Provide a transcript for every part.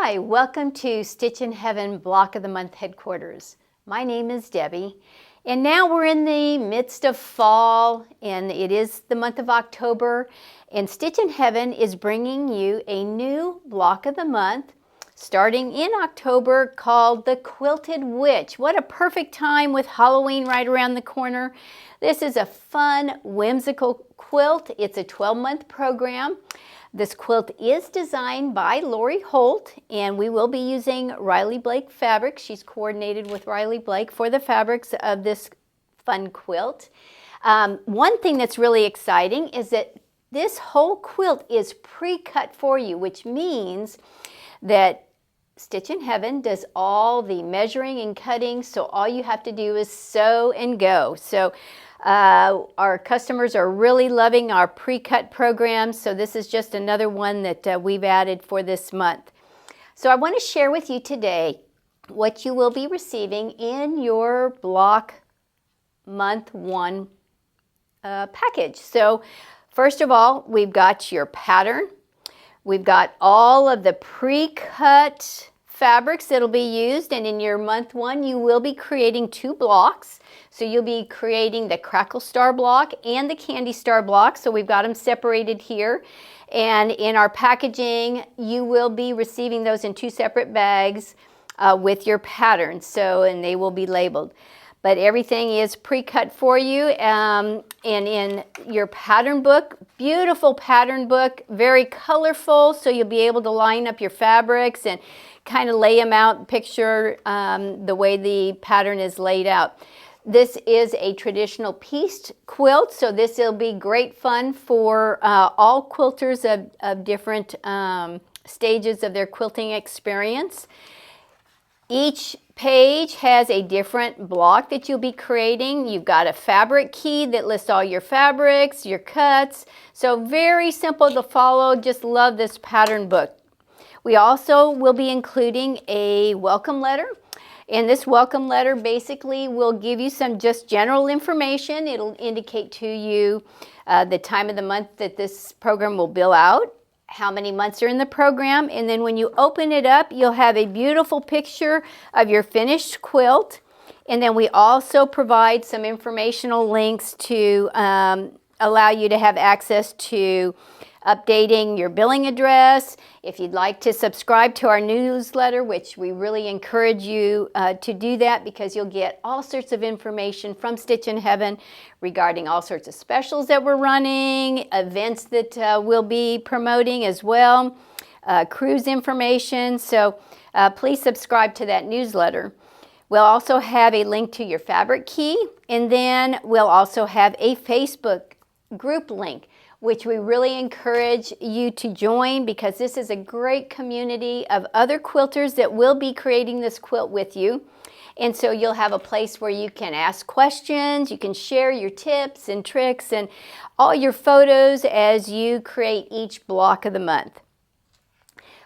Hi, welcome to Stitch in Heaven Block of the Month headquarters. My name is Debbie, and now we're in the midst of fall, and it is the month of October, and Stitch in Heaven is bringing you a new block of the month starting in October called the Quilted Witch. What a perfect time with Halloween right around the corner. This is a fun, whimsical quilt. It's a 12-month program. This quilt is designed by Lori Holt, and we will be using Riley Blake fabric. She's coordinated with Riley Blake for the fabrics of this fun quilt. One thing that's really exciting is that this whole quilt is pre-cut for you, which means that Stitch in Heaven does all the measuring and cutting, so all you have to do is sew and go. So our customers are really loving our pre-cut program, so this is just another one that we've added for this month. So I want to share with you today what you will be receiving in your block month 1 package. So first of all, we've got your pattern. We've got all of the pre-cut fabrics that'll be used, and in your month 1 you will be creating 2 blocks. So you'll be creating the Crackle Star block and the Candy Star block, so we've got them separated here. And in our packaging, you will be receiving those in 2 separate bags with your pattern, and they will be labeled. But everything is pre-cut for you, and in your pattern book, beautiful pattern book, very colorful, so you'll be able to line up your fabrics and kind of lay them out, picture the way the pattern is laid out. This is a traditional pieced quilt, so this will be great fun for all quilters of different stages of their quilting experience. Each page has a different block that you'll be creating. You've got a fabric key that lists all your fabrics, your cuts, so very simple to follow. Just love this pattern book. We also will be including a welcome letter. And this welcome letter basically will give you some just general information. It'll indicate to you the time of the month that this program will bill out, how many months are in the program, and then when you open it up, you'll have a beautiful picture of your finished quilt. And then we also provide some informational links to allow you to have access to updating your billing address. If you'd like to subscribe to our newsletter, which we really encourage you to do that, because you'll get all sorts of information from Stitch in Heaven regarding all sorts of specials that we're running, events that we'll be promoting as well, cruise information. So please subscribe to that newsletter. We'll also have a link to your fabric key, and then we'll also have a Facebook group link, which we really encourage you to join, because this is a great community of other quilters that will be creating this quilt with you. And so you'll have a place where you can ask questions, you can share your tips and tricks and all your photos as you create each block of the month.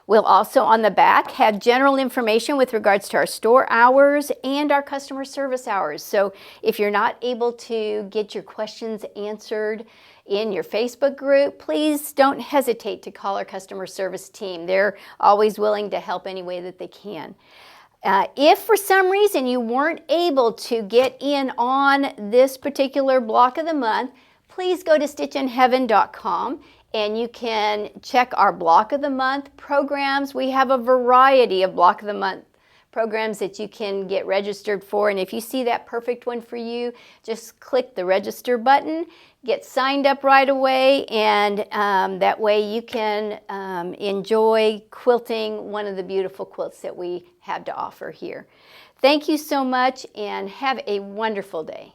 We'll also on the back have general information with regards to our store hours and our customer service hours. So if you're not able to get your questions answered in your Facebook group, please don't hesitate to call our customer service team. They're always willing to help any way that they can. If for some reason you weren't able to get in on this particular block of the month, please go to stitchinheaven.com and you can check our block of the month programs. We have a variety of block of the month programs that you can get registered for, and if you see that perfect one for you, just click the register button, get signed up right away, and that way you can enjoy quilting one of the beautiful quilts that we have to offer here. Thank you so much, and have a wonderful day.